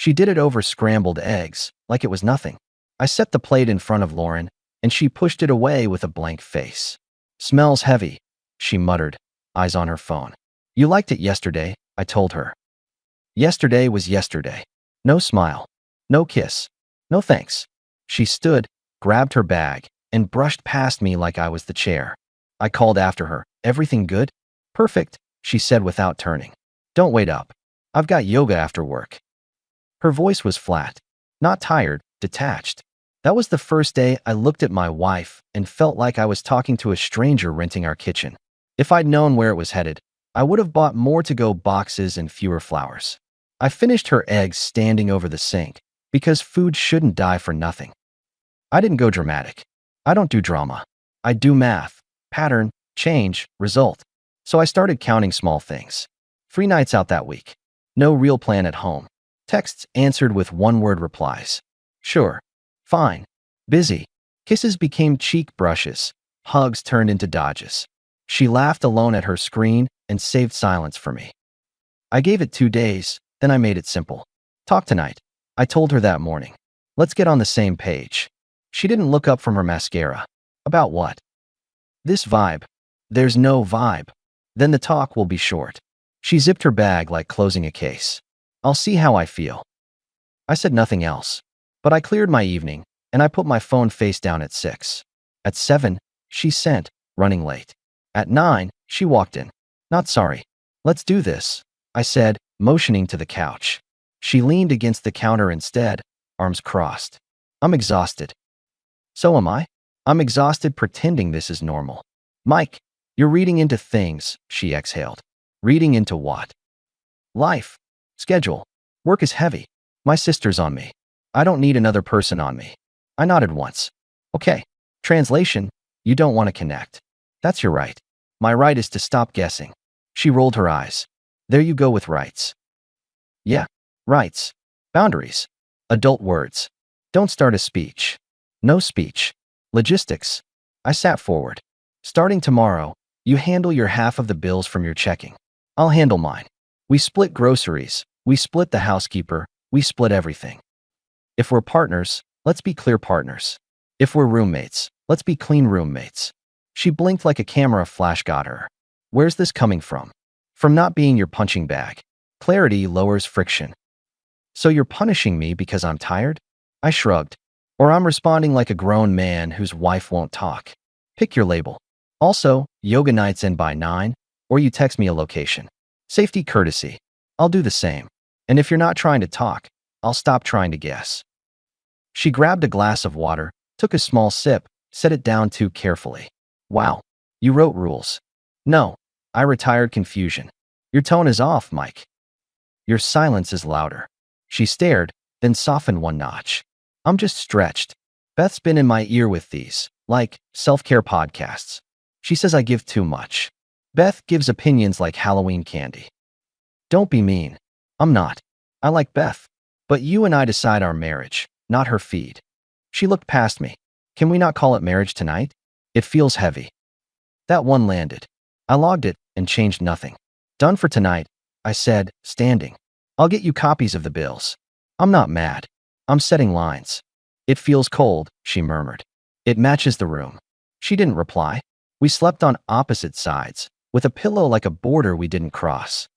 She did it over scrambled eggs, like it was nothing. I set the plate in front of Lauren, and she pushed it away with a blank face. Smells heavy, she muttered, eyes on her phone. You liked it yesterday, I told her. Yesterday was yesterday. No smile. No kiss. No thanks. She stood, grabbed her bag, and brushed past me like I was the chair. I called after her. Everything good? Perfect, she said without turning. Don't wait up. I've got yoga after work. Her voice was flat, not tired, detached. That was the first day I looked at my wife and felt like I was talking to a stranger renting our kitchen. If I'd known where it was headed, I would have bought more to-go boxes and fewer flowers. I finished her eggs standing over the sink, because food shouldn't die for nothing. I didn't go dramatic. I don't do drama. I do math, pattern, change, result. So I started counting small things. 3 nights out that week. No real plan at home. Texts answered with one-word replies. Sure. Fine. Busy. Kisses became cheek brushes. Hugs turned into dodges. She laughed alone at her screen and saved silence for me. I gave it 2 days, then I made it simple. Talk tonight. I told her that morning. Let's get on the same page. She didn't look up from her mascara. About what? This vibe. There's no vibe. Then the talk will be short. She zipped her bag like closing a case. I'll see how I feel. I said nothing else. But I cleared my evening, and I put my phone face down at 6. At 7, she sent, running late. At 9, she walked in. Not sorry. Let's do this, I said, motioning to the couch. She leaned against the counter instead, arms crossed. I'm exhausted. So am I. I'm exhausted pretending this is normal. Mike, you're reading into things, she exhaled. Reading into what? Life. Schedule. Work is heavy. My sister's on me. I don't need another person on me. I nodded once. Okay. Translation, you don't want to connect. That's your right. My right is to stop guessing. She rolled her eyes. There you go with rights. Yeah. Rights. Boundaries. Adult words. Don't start a speech. No speech. Logistics. I sat forward. Starting tomorrow, you handle your half of the bills from your checking. I'll handle mine. We split groceries. We split the housekeeper. We split everything. If we're partners, let's be clear partners. If we're roommates, let's be clean roommates. She blinked like a camera flash got her. Where's this coming from? From not being your punching bag. Clarity lowers friction. So you're punishing me because I'm tired? I shrugged. Or I'm responding like a grown man whose wife won't talk. Pick your label. Also, yoga nights end by 9, or you text me a location. Safety courtesy. I'll do the same. And if you're not trying to talk, I'll stop trying to guess. She grabbed a glass of water, took a small sip, set it down too carefully. Wow. You wrote rules. No. I retired confusion. Your tone is off, Mike. Your silence is louder. She stared, then softened one notch. I'm just stretched. Beth's been in my ear with these, like, self-care podcasts. She says I give too much. Beth gives opinions like Halloween candy. Don't be mean. I'm not. I like Beth. But you and I decide our marriage, not her feed. She looked past me. Can we not call it marriage tonight? It feels heavy. That one landed. I logged it and changed nothing. Done for tonight, I said, standing. I'll get you copies of the bills. I'm not mad. I'm setting lines. It feels cold, she murmured. It matches the room. She didn't reply. We slept on opposite sides, with a pillow like a border we didn't cross.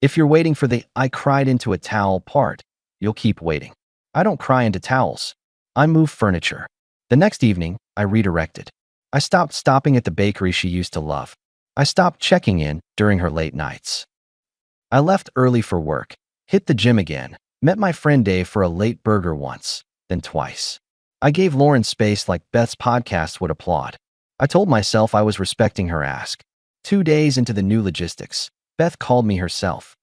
If you're waiting for the I cried into a towel part, you'll keep waiting. I don't cry into towels. I move furniture. The next evening, I redirected. I stopped stopping at the bakery she used to love. I stopped checking in during her late nights. I left early for work, hit the gym again, met my friend Dave for a late burger once, then twice. I gave Lauren space like Beth's podcast would applaud. I told myself I was respecting her ask. 2 days into the new logistics, Beth called me herself.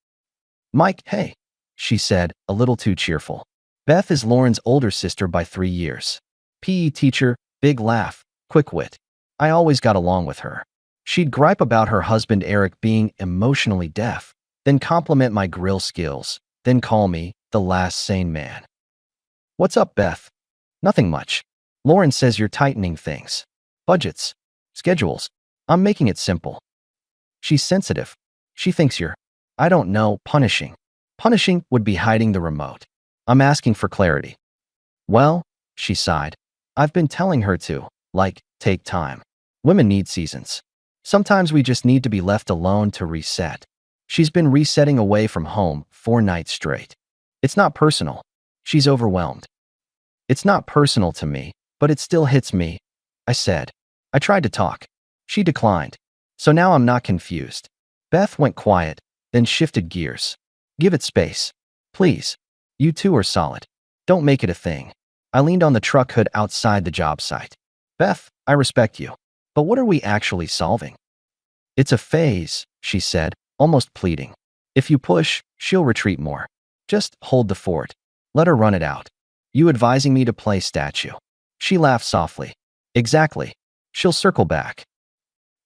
Mike, hey, she said, a little too cheerful. Beth is Lauren's older sister by 3 years. PE teacher, big laugh, quick wit. I always got along with her. She'd gripe about her husband Eric being emotionally deaf, then compliment my grill skills, then call me the last sane man. What's up, Beth? Nothing much. Lauren says you're tightening things. Budgets. Schedules. I'm making it simple. She's sensitive. She thinks you're, I don't know, punishing. Punishing would be hiding the remote. I'm asking for clarity. Well, she sighed. I've been telling her to, take time. Women need seasons. Sometimes we just need to be left alone to reset. She's been resetting away from home 4 nights straight. It's not personal. She's overwhelmed. It's not personal to me, but it still hits me, I said. I tried to talk. She declined. So now I'm not confused. Beth went quiet, then shifted gears. Give it space. Please. You two are solid. Don't make it a thing. I leaned on the truck hood outside the job site. Beth, I respect you. But what are we actually solving? It's a phase, she said, almost pleading. If you push, she'll retreat more. Just hold the fort. Let her run it out. You advising me to play statue? She laughed softly. Exactly. She'll circle back.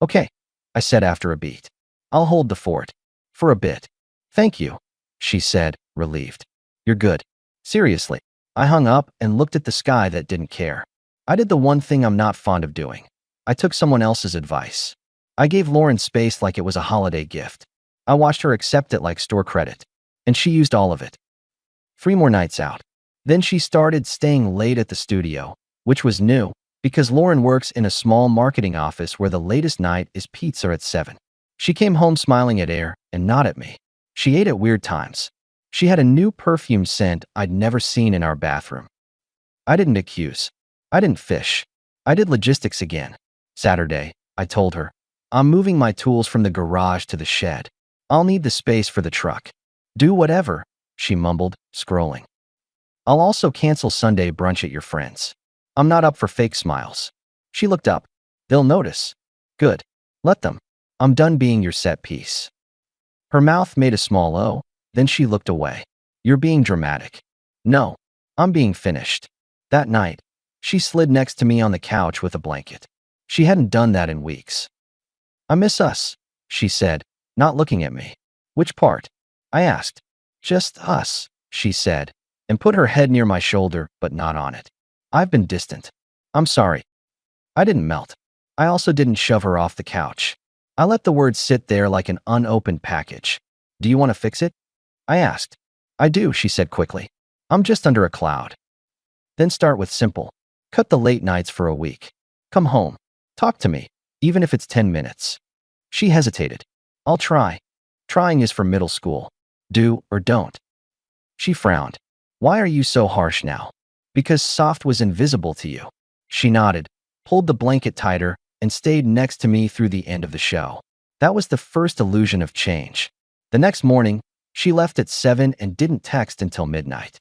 Okay, I said after a beat. I'll hold the fort. For a bit. Thank you, she said, relieved. You're good. Seriously. I hung up and looked at the sky that didn't care. I did the one thing I'm not fond of doing. I took someone else's advice. I gave Lauren space like it was a holiday gift. I watched her accept it like store credit. And she used all of it. 3 more nights out. Then she started staying late at the studio, which was new, because Lauren works in a small marketing office where the latest night is pizza at 7. She came home smiling at Air and not at me. She ate at weird times. She had a new perfume scent I'd never seen in our bathroom. I didn't accuse. I didn't fish. I did logistics again. Saturday, I told her. I'm moving my tools from the garage to the shed. I'll need the space for the truck. Do whatever, she mumbled, scrolling. I'll also cancel Sunday brunch at your friend's. I'm not up for fake smiles. She looked up. They'll notice. Good. Let them. I'm done being your set piece. Her mouth made a small O, then she looked away. You're being dramatic. No, I'm being finished. That night, she slid next to me on the couch with a blanket. She hadn't done that in weeks. I miss us, she said, not looking at me. Which part? I asked. Just us, she said, and put her head near my shoulder, but not on it. I've been distant. I'm sorry. I didn't melt. I also didn't shove her off the couch. I let the words sit there like an unopened package. Do you want to fix it? I asked. I do, she said quickly. I'm just under a cloud. Then start with simple. Cut the late nights for a week. Come home. Talk to me, even if it's 10 minutes. She hesitated. I'll try. Trying is for middle school. Do or don't. She frowned. Why are you so harsh now? Because soft was invisible to you. She nodded, pulled the blanket tighter, and stayed next to me through the end of the show. That was the first illusion of change. The next morning, she left at 7 and didn't text until midnight.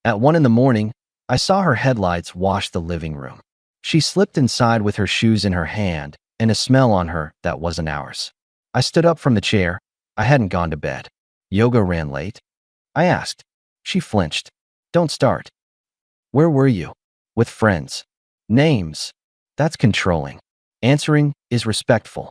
At 1 in the morning, I saw her headlights wash the living room. She slipped inside with her shoes in her hand and a smell on her that wasn't ours. I stood up from the chair. I hadn't gone to bed. Yoga ran late? I asked. She flinched. Don't start. Where were you? With friends. Names. That's controlling. Answering is respectful.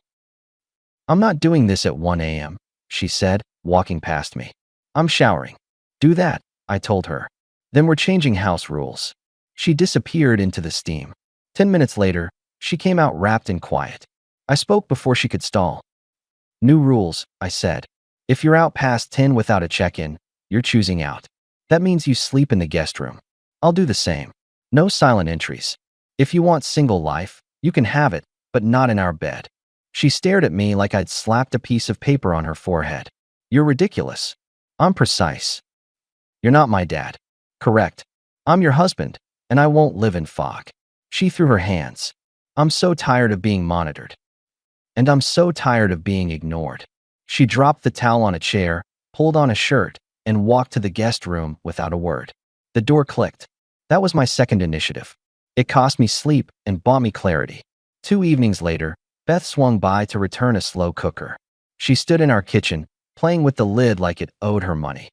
I'm not doing this at 1 a.m., she said, walking past me. I'm showering. Do that, I told her. Then we're changing house rules. She disappeared into the steam. 10 minutes later, she came out wrapped in quiet. I spoke before she could stall. New rules, I said. If you're out past 10 without a check-in, you're choosing out. That means you sleep in the guest room. I'll do the same. No silent entries. If you want single life, you can have it, but not in our bed. She stared at me like I'd slapped a piece of paper on her forehead. You're ridiculous. I'm precise. You're not my dad. Correct. I'm your husband, and I won't live in fog. She threw her hands. I'm so tired of being monitored. And I'm so tired of being ignored. She dropped the towel on a chair, pulled on a shirt, and walked to the guest room without a word. The door clicked. That was my second initiative. It cost me sleep and bought me clarity. 2 evenings later, Beth swung by to return a slow cooker. She stood in our kitchen, playing with the lid like it owed her money.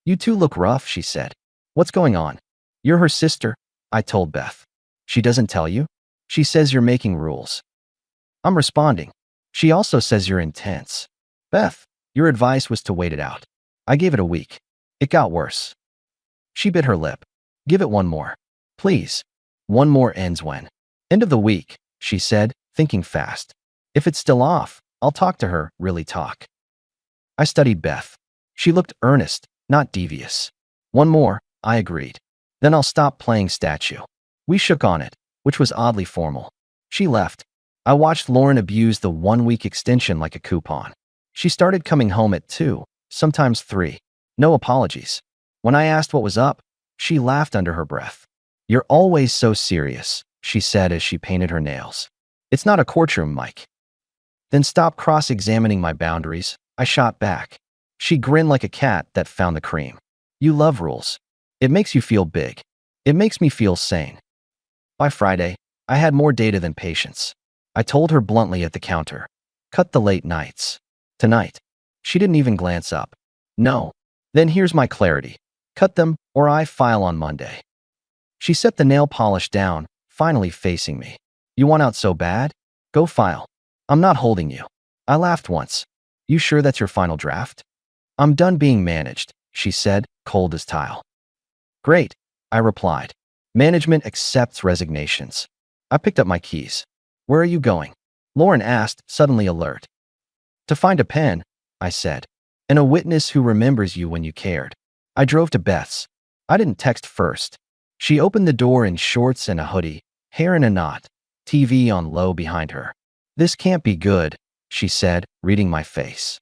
You two look rough, she said. What's going on? You're her sister, I told Beth. She doesn't tell you? She says you're making rules. I'm responding. She also says you're intense. Beth, your advice was to wait it out. I gave it a week. It got worse. She bit her lip. Give it one more. Please. One more ends when? End of the week, she said, thinking fast. If it's still off, I'll talk to her, really talk. I studied Beth. She looked earnest, not devious. One more, I agreed. Then I'll stop playing statue. We shook on it, which was oddly formal. She left. I watched Lauren abuse the 1-week extension like a coupon. She started coming home at 2, sometimes 3. No apologies. When I asked what was up, she laughed under her breath. You're always so serious, she said as she painted her nails. It's not a courtroom, Mike. Then stop cross-examining my boundaries, I shot back. She grinned like a cat that found the cream. You love rules. It makes you feel big. It makes me feel sane. By Friday, I had more data than patience. I told her bluntly at the counter. Cut the late nights. Tonight. She didn't even glance up. No. Then here's my clarity. Cut them, or I file on Monday. She set the nail polish down, finally facing me. You want out so bad? Go file. I'm not holding you. I laughed once. You sure that's your final draft? I'm done being managed, she said, cold as tile. Great, I replied. Management accepts resignations. I picked up my keys. Where are you going? Lauren asked, suddenly alert. To find a pen, I said, and a witness who remembers you when you cared. I drove to Beth's. I didn't text first. She opened the door in shorts and a hoodie, hair in a knot, TV on low behind her. This can't be good, she said, reading my face.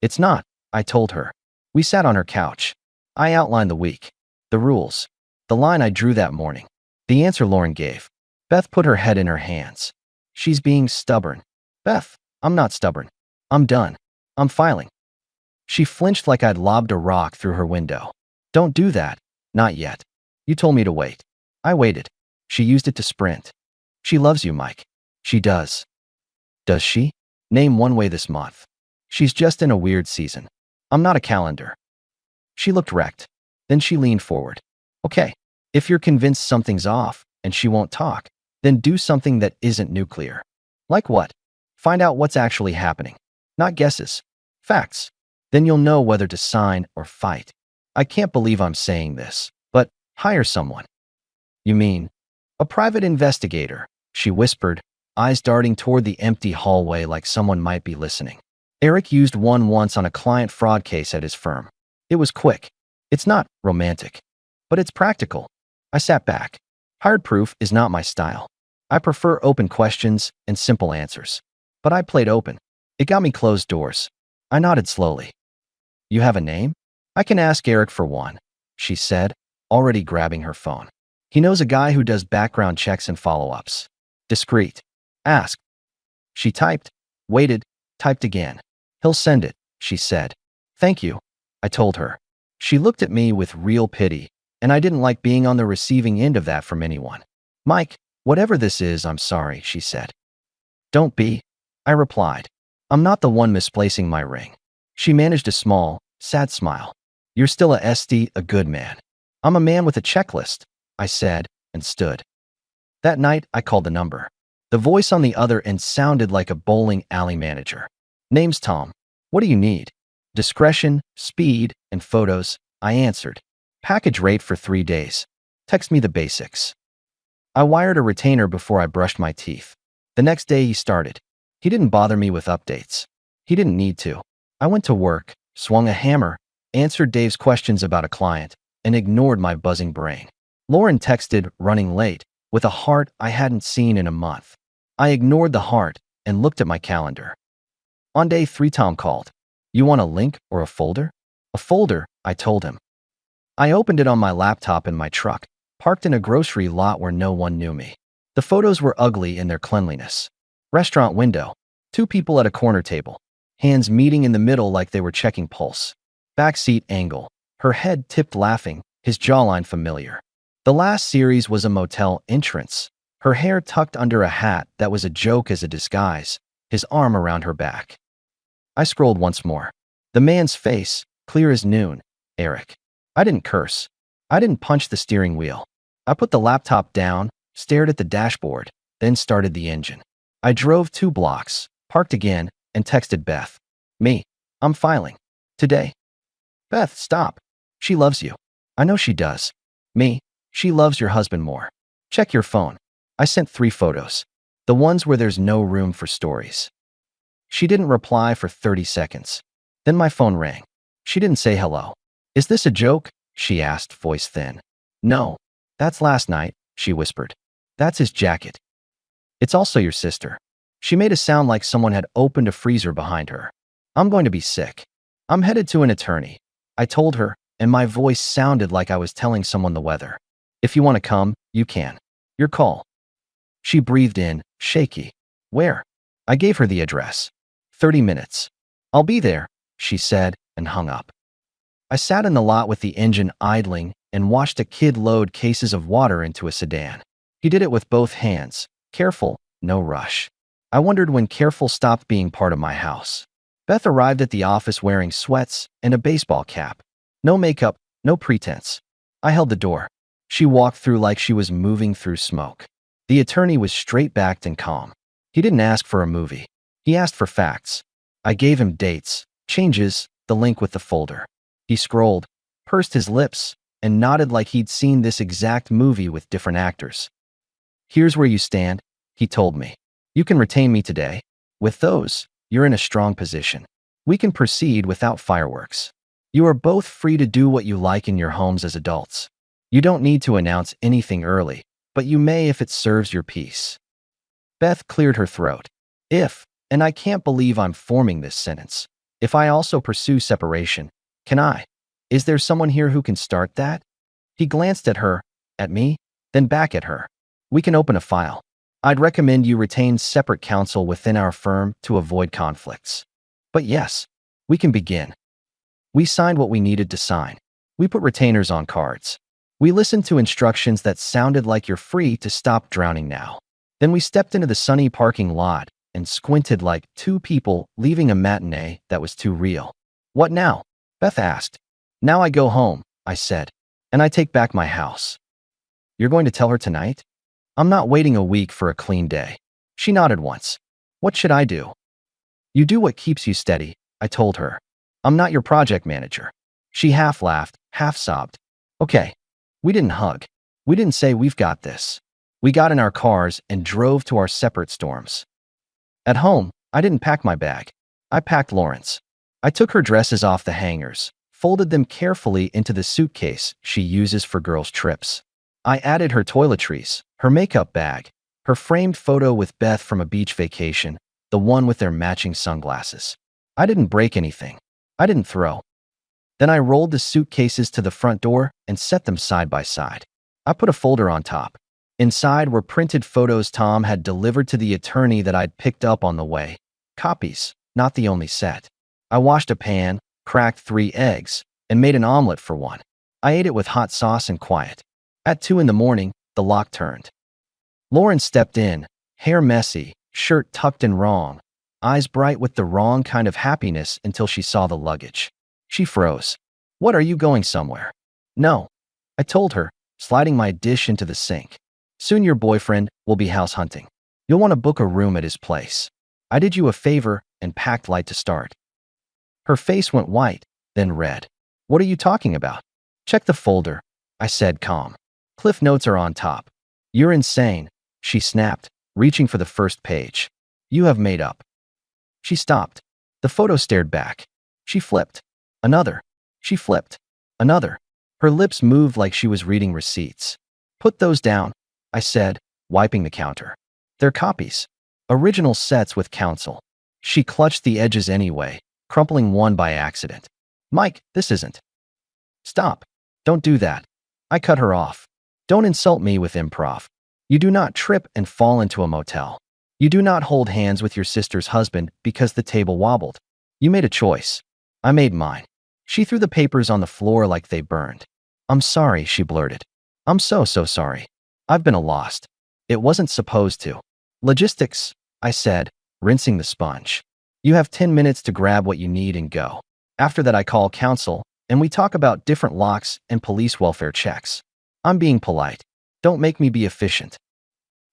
It's not, I told her. We sat on her couch. I outlined the week, the rules, the line I drew that morning, the answer Lauren gave. Beth put her head in her hands. She's being stubborn. Beth, I'm not stubborn. I'm done. I'm filing. She flinched like I'd lobbed a rock through her window. Don't do that. Not yet. You told me to wait. I waited. She used it to sprint. She loves you, Mike. She does. Does she? Name one way this month. She's just in a weird season. I'm not a calendar. She looked wrecked. Then she leaned forward. Okay, if you're convinced something's off and she won't talk, then do something that isn't nuclear. Like what? Find out what's actually happening. Not guesses. Facts. Then you'll know whether to sign or fight. I can't believe I'm saying this, but hire someone. You mean? A private investigator, she whispered, eyes darting toward the empty hallway like someone might be listening. Eric used one once on a client fraud case at his firm. It was quick. It's not romantic, but it's practical. I sat back. Hard proof is not my style. I prefer open questions and simple answers. But I played open. It got me closed doors. I nodded slowly. You have a name? I can ask Eric for one, she said, already grabbing her phone. He knows a guy who does background checks and follow-ups. Discreet. Ask. She typed, waited, typed again. He'll send it, she said. Thank you, I told her. She looked at me with real pity, and I didn't like being on the receiving end of that from anyone. Mike, whatever this is, I'm sorry, she said. Don't be, I replied. I'm not the one misplacing my ring. She managed a small, sad smile. You're still a SD, a good man. I'm a man with a checklist, I said, and stood. That night, I called the number. The voice on the other end sounded like a bowling alley manager. Name's Tom. What do you need? Discretion, speed, and photos, I answered. Package rate for 3 days. Text me the basics. I wired a retainer before I brushed my teeth. The next day he started. He didn't bother me with updates. He didn't need to. I went to work, swung a hammer, answered Dave's questions about a client, and ignored my buzzing brain. Lauren texted, running late, with a heart I hadn't seen in a month. I ignored the heart and looked at my calendar. On day 3, Tom called. You want a link or a folder? A folder, I told him. I opened it on my laptop in my truck, parked in a grocery lot where no one knew me. The photos were ugly in their cleanliness. Restaurant window. 2 people at a corner table. Hands meeting in the middle like they were checking pulse. Backseat angle. Her head tipped laughing, his jawline familiar. The last series was a motel entrance. Her hair tucked under a hat that was a joke as a disguise, his arm around her back. I scrolled once more. The man's face, clear as noon. Eric. I didn't curse. I didn't punch the steering wheel. I put the laptop down, stared at the dashboard, then started the engine. I drove 2 blocks, parked again, and texted Beth. Me. I'm filing. Today. Beth, stop. She loves you. I know she does. Me. She loves your husband more. Check your phone. I sent 3 photos. The ones where there's no room for stories. She didn't reply for 30 seconds. Then my phone rang. She didn't say hello. Is this a joke? she asked, voice thin. No. That's last night, she whispered. That's his jacket. It's also your sister. She made a sound like someone had opened a freezer behind her. I'm going to be sick. I'm headed to an attorney, I told her, and my voice sounded like I was telling someone the weather. If you want to come, you can. Your call. She breathed in, shaky. Where? I gave her the address. 30 minutes. I'll be there, she said, and hung up. I sat in the lot with the engine idling and watched a kid load cases of water into a sedan. He did it with both hands. Careful, no rush. I wondered when careful stopped being part of my house. Beth arrived at the office wearing sweats and a baseball cap. No makeup, no pretense. I held the door. She walked through like she was moving through smoke. The attorney was straight-backed and calm. He didn't ask for a movie. He asked for facts. I gave him dates, changes, the link with the folder. He scrolled, pursed his lips, and nodded like he'd seen this exact movie with different actors. Here's where you stand, he told me. You can retain me today. With those, you're in a strong position. We can proceed without fireworks. You are both free to do what you like in your homes as adults. You don't need to announce anything early, but you may if it serves your peace. Beth cleared her throat. If, and I can't believe I'm forming this sentence, if I also pursue separation, can I? Is there someone here who can start that? He glanced at her, at me, then back at her. We can open a file. I'd recommend you retain separate counsel within our firm to avoid conflicts. But yes, we can begin. We signed what we needed to sign. We put retainers on cards. We listened to instructions that sounded like you're free to stop drowning now. Then we stepped into the sunny parking lot and squinted like two people leaving a matinee that was too real. What now? Beth asked. Now I go home, I said, and I take back my house. You're going to tell her tonight? I'm not waiting a week for a clean day. She nodded once. What should I do? You do what keeps you steady, I told her. I'm not your project manager. She half laughed, half sobbed. Okay. We didn't hug. We didn't say we've got this. We got in our cars and drove to our separate storms. At home, I didn't pack my bag. I packed Lauren's. I took her dresses off the hangers, folded them carefully into the suitcase she uses for girls' trips. I added her toiletries, her makeup bag, her framed photo with Beth from a beach vacation, the one with their matching sunglasses. I didn't break anything. I didn't throw. Then I rolled the suitcases to the front door and set them side by side. I put a folder on top. Inside were printed photos Tom had delivered to the attorney that I'd picked up on the way. Copies, not the only set. I washed a pan, cracked 3 eggs, and made an omelet for one. I ate it with hot sauce and quiet. At 2 in the morning, the lock turned. Lauren stepped in, hair messy, shirt tucked in wrong, eyes bright with the wrong kind of happiness until she saw the luggage. She froze. What, are you going somewhere? No. I told her, sliding my dish into the sink. Soon your boyfriend will be house hunting. You'll want to book a room at his place. I did you a favor and packed light to start. Her face went white, then red. What are you talking about? Check the folder, I said, calm. Cliff notes are on top. You're insane, she snapped, reaching for the first page. You have made up. She stopped. The photo stared back. She flipped. Another. She flipped. Another. Her lips moved like she was reading receipts. Put those down, I said, wiping the counter. They're copies. Original sets with counsel. She clutched the edges anyway, crumpling one by accident. Mike, this isn't. Stop. Don't do that. I cut her off. Don't insult me with improv. You do not trip and fall into a motel. You do not hold hands with your sister's husband because the table wobbled. You made a choice. I made mine. She threw the papers on the floor like they burned. I'm sorry, she blurted. I'm so sorry. I've been a lost. It wasn't supposed to. Logistics, I said, rinsing the sponge. You have 10 minutes to grab what you need and go. After that I call counsel, and we talk about different locks and police welfare checks. I'm being polite. Don't make me be efficient.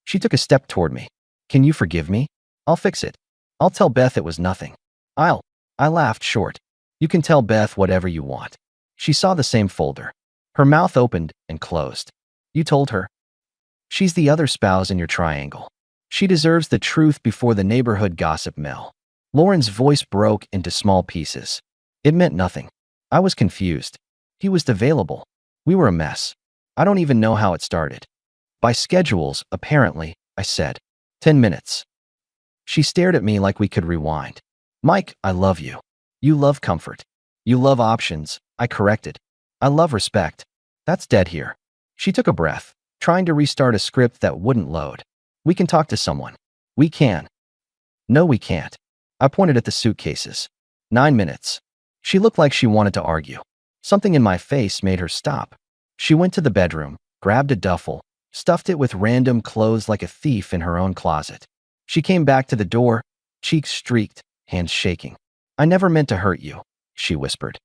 She took a step toward me. Can you forgive me? I'll fix it. I'll tell Beth it was nothing. I laughed short. You can tell Beth whatever you want. She saw the same folder. Her mouth opened and closed. You told her. She's the other spouse in your triangle. She deserves the truth before the neighborhood gossip mill. Lauren's voice broke into small pieces. It meant nothing. I was confused. He was available. We were a mess. I don't even know how it started. By schedules, apparently, I said. 10 minutes. She stared at me like we could rewind. Mike, I love you. You love comfort. You love options, I corrected. I love respect. That's dead here. She took a breath, trying to restart a script that wouldn't load. We can talk to someone. We can. No, we can't. I pointed at the suitcases. 9 minutes. She looked like she wanted to argue. Something in my face made her stop. She went to the bedroom, grabbed a duffel, stuffed it with random clothes like a thief in her own closet. She came back to the door, cheeks streaked, hands shaking. I never meant to hurt you, she whispered.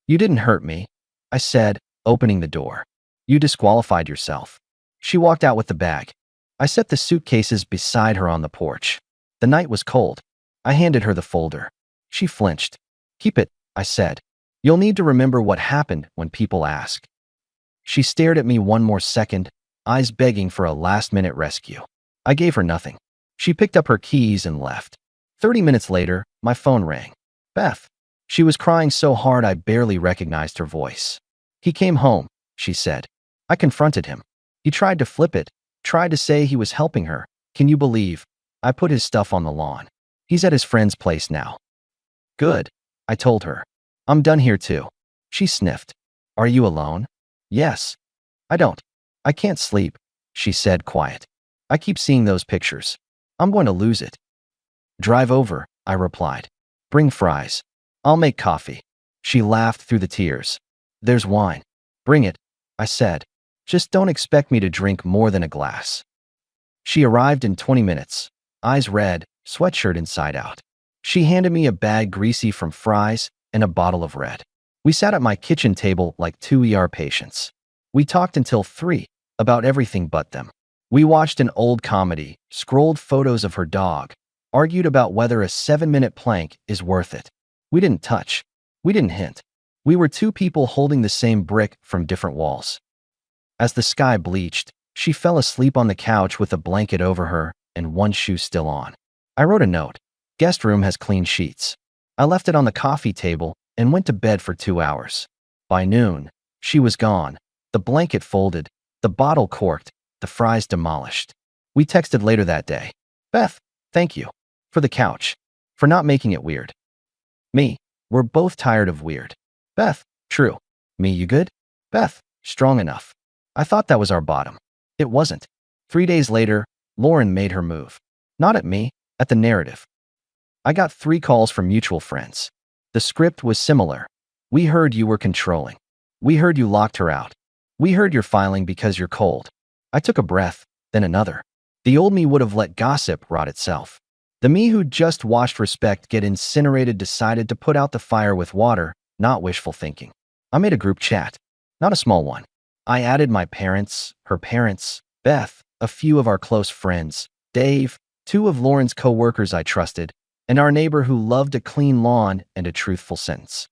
You didn't hurt me, I said, opening the door. You disqualified yourself. She walked out with the bag. I set the suitcases beside her on the porch. The night was cold. I handed her the folder. She flinched. Keep it, I said. You'll need to remember what happened when people ask. She stared at me one more second, eyes begging for a last-minute rescue. I gave her nothing. She picked up her keys and left. 30 minutes later, my phone rang. Beth. She was crying so hard I barely recognized her voice. He came home, she said. I confronted him. He tried to flip it, tried to say he was helping her. Can you believe? I put his stuff on the lawn. He's at his friend's place now. Good, I told her. I'm done here too. She sniffed. Are you alone? Yes. I can't sleep, she said, quiet. I keep seeing those pictures. I'm going to lose it. Drive over, I replied. Bring fries. I'll make coffee. She laughed through the tears. There's wine. Bring it, I said. Just don't expect me to drink more than a glass. She arrived in 20 minutes, eyes red, sweatshirt inside out. She handed me a bag greasy from fries and a bottle of red. We sat at my kitchen table like two ER patients. We talked until 3, about everything but them. We watched an old comedy, scrolled photos of her dog, argued about whether a 7-minute plank is worth it. We didn't touch. We didn't hint. We were two people holding the same brick from different walls. As the sky bleached, she fell asleep on the couch with a blanket over her and one shoe still on. I wrote a note. Guest room has clean sheets. I left it on the coffee table and went to bed for 2 hours. By noon, she was gone, the blanket folded, the bottle corked, the fries demolished. We texted later that day. Beth, thank you. For the couch. For not making it weird. Me, we're both tired of weird. Beth, true. Me, you good? Beth, strong enough. I thought that was our bottom. It wasn't. 3 days later, Lauren made her move. Not at me, at the narrative. I got 3 calls from mutual friends. The script was similar. We heard you were controlling. We heard you locked her out. We heard you're filing because you're cold. I took a breath, then another. The old me would have let gossip rot itself. The me who'd just watched respect get incinerated decided to put out the fire with water, not wishful thinking. I made a group chat. Not a small one. I added my parents, her parents, Beth, a few of our close friends, Dave, 2 of Lauren's co-workers I trusted, and our neighbor who loved a clean lawn and a truthful sentence.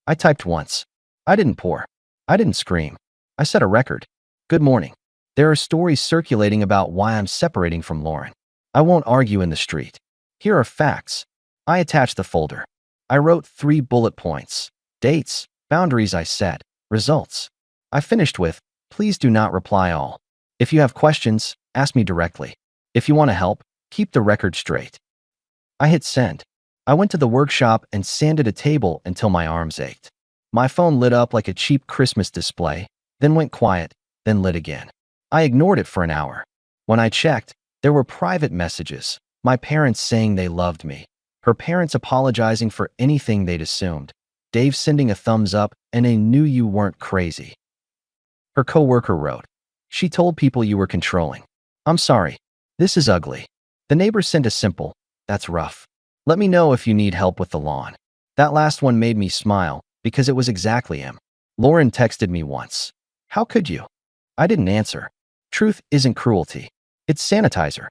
I typed once. I didn't pour. I didn't scream. I set a record. Good morning. There are stories circulating about why I'm separating from Lauren. I won't argue in the street. Here are facts. I attached the folder. I wrote 3 bullet points. Dates, boundaries I set, results. I finished with, please do not reply all. If you have questions, ask me directly. If you want to help, keep the record straight. I hit send. I went to the workshop and sanded a table until my arms ached. My phone lit up like a cheap Christmas display, then went quiet, then lit again. I ignored it for an hour. When I checked, there were private messages, my parents saying they loved me, her parents apologizing for anything they'd assumed, Dave sending a thumbs up, and a knew you weren't crazy. Her coworker wrote, she told people you were controlling. I'm sorry. This is ugly. The neighbor sent a simple, that's rough. Let me know if you need help with the lawn. That last one made me smile because it was exactly him. Lauren texted me once. How could you? I didn't answer. Truth isn't cruelty. It's sanitizer.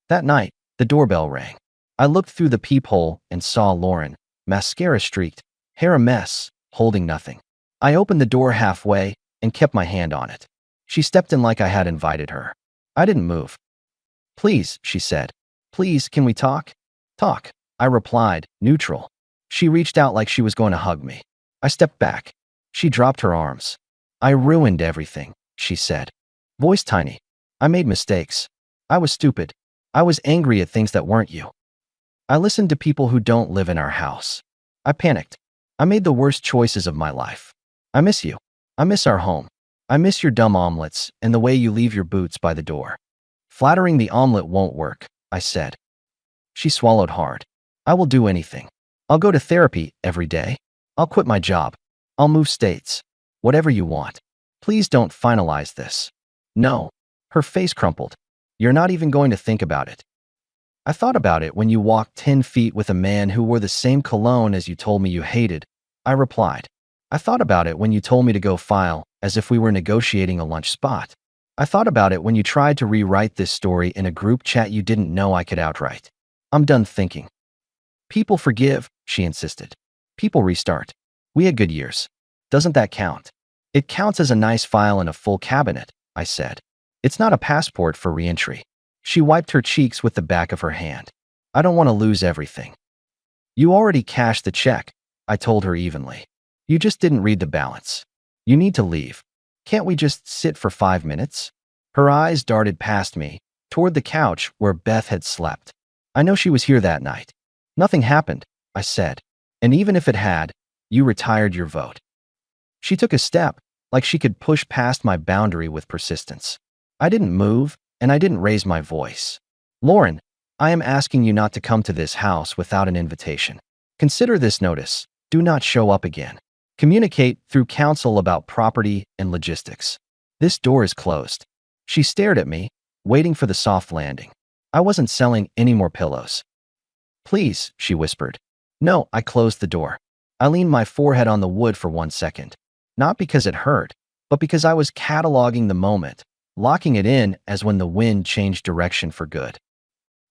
That night, the doorbell rang. I looked through the peephole and saw Lauren, mascara streaked, hair a mess, holding nothing. I opened the door halfway and kept my hand on it. She stepped in like I had invited her. I didn't move. Please, she said. Please, can we talk? Talk, I replied, neutral. She reached out like she was going to hug me. I stepped back. She dropped her arms. I ruined everything, she said. Voice tiny. I made mistakes. I was stupid. I was angry at things that weren't you. I listened to people who don't live in our house. I panicked. I made the worst choices of my life. I miss you. I miss our home. I miss your dumb omelets and the way you leave your boots by the door. Flattering the omelet won't work, I said. She swallowed hard. I will do anything. I'll go to therapy every day. I'll quit my job. I'll move states. Whatever you want. Please don't finalize this. No. Her face crumpled. You're not even going to think about it. I thought about it when you walked 10 feet with a man who wore the same cologne as you told me you hated, I replied. I thought about it when you told me to go file, as if we were negotiating a lunch spot. I thought about it when you tried to rewrite this story in a group chat you didn't know I could outright. I'm done thinking. People forgive, she insisted. People restart. We had good years. Doesn't that count? It counts as a nice file in a full cabinet, I said. It's not a passport for reentry. She wiped her cheeks with the back of her hand. I don't want to lose everything. You already cashed the check, I told her evenly. You just didn't read the balance. You need to leave. Can't we just sit for 5 minutes? Her eyes darted past me, toward the couch where Beth had slept. I know she was here that night. Nothing happened, I said. And even if it had, you retired your vote. She took a step, like she could push past my boundary with persistence. I didn't move, and I didn't raise my voice. Lauren, I am asking you not to come to this house without an invitation. Consider this notice. Do not show up again. Communicate through counsel about property and logistics. This door is closed. She stared at me, waiting for the soft landing. I wasn't selling any more pillows. Please, she whispered. No, I closed the door. I leaned my forehead on the wood for 1 second. Not because it hurt, but because I was cataloging the moment, locking it in as when the wind changed direction for good.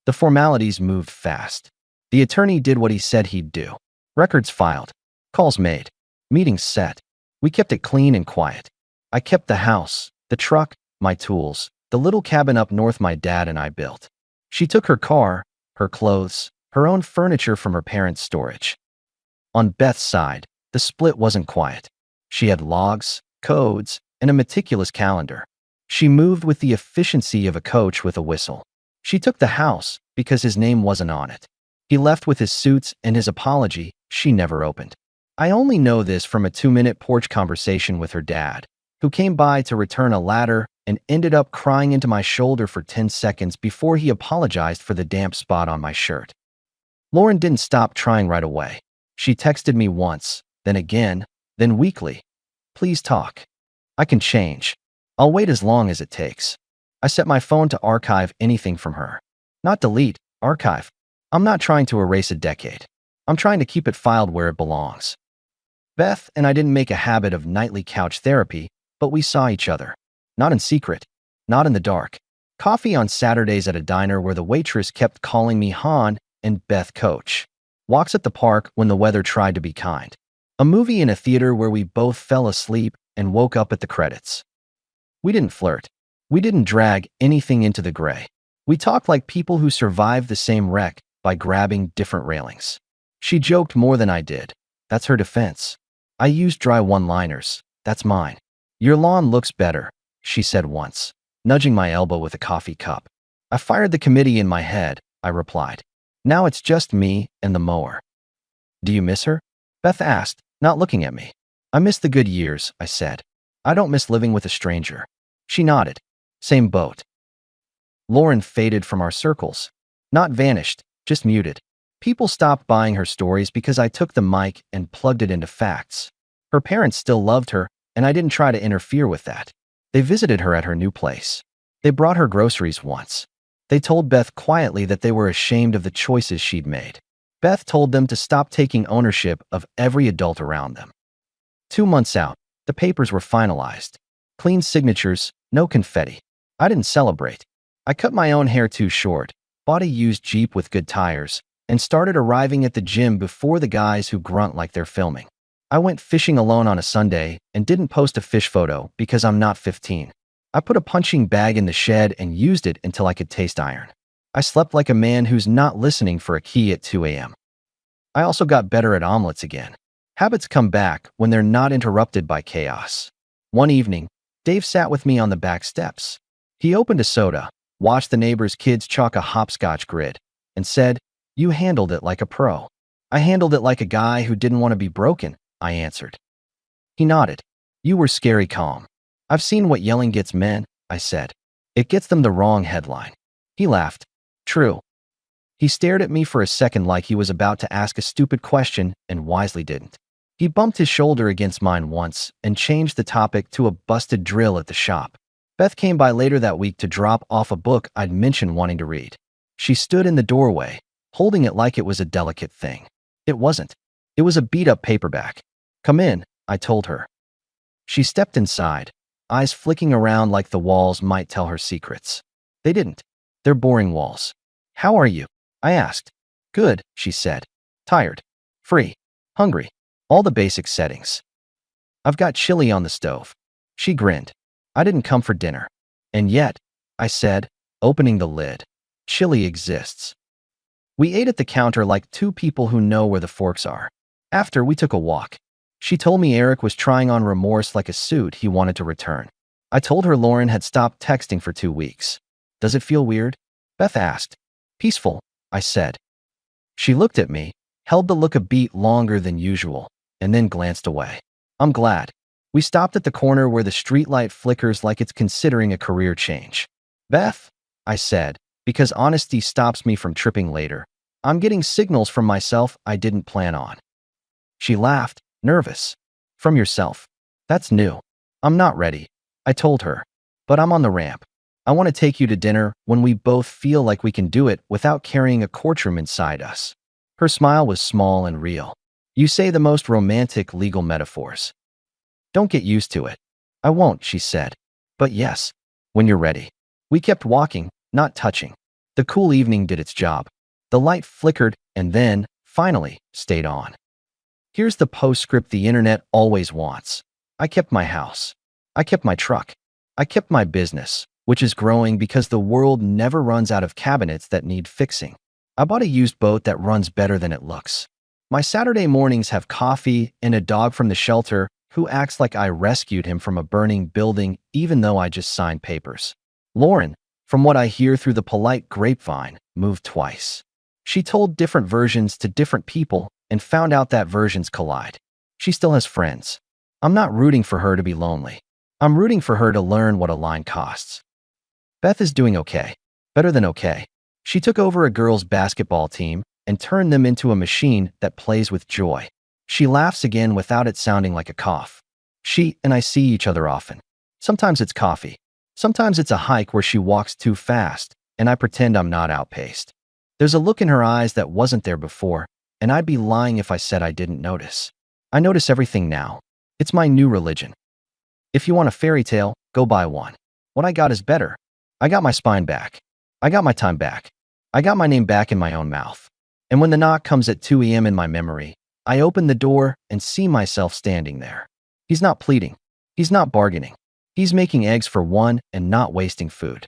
The formalities moved fast. The attorney did what he said he'd do. Records filed. Calls made. Meetings set. We kept it clean and quiet. I kept the house, the truck, my tools, the little cabin up north my dad and I built. She took her car, her clothes, her own furniture from her parents' storage. On Beth's side, the split wasn't quiet. She had logs, codes, and a meticulous calendar. She moved with the efficiency of a coach with a whistle. She took the house because his name wasn't on it. He left with his suits and his apology she never opened. I only know this from a 2-minute porch conversation with her dad, who came by to return a ladder and ended up crying into my shoulder for 10 seconds before he apologized for the damp spot on my shirt. Lauren didn't stop trying right away. She texted me once, then again, then weekly. Please talk. I can change. I'll wait as long as it takes. I set my phone to archive anything from her. Not delete, archive. I'm not trying to erase a decade. I'm trying to keep it filed where it belongs. Beth and I didn't make a habit of nightly couch therapy, but we saw each other. Not in secret. Not in the dark. Coffee on Saturdays at a diner where the waitress kept calling me Han and Beth Coach. Walks at the park when the weather tried to be kind. A movie in a theater where we both fell asleep and woke up at the credits. We didn't flirt. We didn't drag anything into the gray. We talked like people who survived the same wreck by grabbing different railings. She joked more than I did. That's her defense. I used dry one-liners. That's mine. Your lawn looks better, she said once, nudging my elbow with a coffee cup. I fired the committee in my head, I replied. Now it's just me and the mower. Do you miss her? Beth asked, not looking at me. I miss the good years, I said. I don't miss living with a stranger. She nodded. Same boat. Lauren faded from our circles. Not vanished, just muted. People stopped buying her stories because I took the mic and plugged it into facts. Her parents still loved her, and I didn't try to interfere with that. They visited her at her new place. They brought her groceries once. They told Beth quietly that they were ashamed of the choices she'd made. Beth told them to stop taking ownership of every adult around them. 2 months out, the papers were finalized. Clean signatures, no confetti. I didn't celebrate. I cut my own hair too short, bought a used Jeep with good tires, and started arriving at the gym before the guys who grunt like they're filming. I went fishing alone on a Sunday and didn't post a fish photo because I'm not 15. I put a punching bag in the shed and used it until I could taste iron. I slept like a man who's not listening for a key at 2 a.m. I also got better at omelets again. Habits come back when they're not interrupted by chaos. One evening, Dave sat with me on the back steps. He opened a soda, watched the neighbor's kids chalk a hopscotch grid, and said, "You handled it like a pro." "I handled it like a guy who didn't want to be broken," I answered. He nodded. "You were scary calm." "I've seen what yelling gets men," I said. "It gets them the wrong headline." He laughed. "True." He stared at me for a second like he was about to ask a stupid question and wisely didn't. He bumped his shoulder against mine once and changed the topic to a busted drill at the shop. Beth came by later that week to drop off a book I'd mentioned wanting to read. She stood in the doorway, holding it like it was a delicate thing. It wasn't. It was a beat-up paperback. "Come in," I told her. She stepped inside, eyes flicking around like the walls might tell her secrets. They didn't. They're boring walls. "How are you?" I asked. "Good," she said. "Tired. Free. Hungry. All the basic settings. I've got chili on the stove." She grinned. "I didn't come for dinner." "And yet," I said, opening the lid, "chili exists." We ate at the counter like two people who know where the forks are. After, we took a walk. She told me Eric was trying on remorse like a suit he wanted to return. I told her Lauren had stopped texting for 2 weeks. "Does it feel weird?" Beth asked. "Peaceful," I said. She looked at me, held the look a beat longer than usual, and then glanced away. "I'm glad." We stopped at the corner where the streetlight flickers like it's considering a career change. "Beth," I said, because honesty stops me from tripping later, "I'm getting signals from myself I didn't plan on." She laughed, nervous. "From yourself? That's new." "I'm not ready," I told her, "but I'm on the ramp. I want to take you to dinner when we both feel like we can do it without carrying a courtroom inside us." Her smile was small and real. "You say the most romantic legal metaphors." "Don't get used to it." "I won't," she said. "But yes, when you're ready." We kept walking, not touching. The cool evening did its job. The light flickered and then, finally, stayed on. Here's the postscript the internet always wants. I kept my house. I kept my truck. I kept my business, which is growing because the world never runs out of cabinets that need fixing. I bought a used boat that runs better than it looks. My Saturday mornings have coffee and a dog from the shelter who acts like I rescued him from a burning building even though I just signed papers. Lauren, from what I hear through the polite grapevine, moved twice. She told different versions to different people and found out that versions collide. She still has friends. I'm not rooting for her to be lonely. I'm rooting for her to learn what a line costs. Beth is doing okay. Better than okay. She took over a girls' basketball team and turned them into a machine that plays with joy. She laughs again without it sounding like a cough. She and I see each other often. Sometimes it's coffee. Sometimes it's a hike where she walks too fast, and I pretend I'm not outpaced. There's a look in her eyes that wasn't there before, and I'd be lying if I said I didn't notice. I notice everything now. It's my new religion. If you want a fairy tale, go buy one. What I got is better. I got my spine back. I got my time back. I got my name back in my own mouth. And when the knock comes at 2 a.m. in my memory, I open the door and see myself standing there. He's not pleading. He's not bargaining. He's making eggs for one and not wasting food.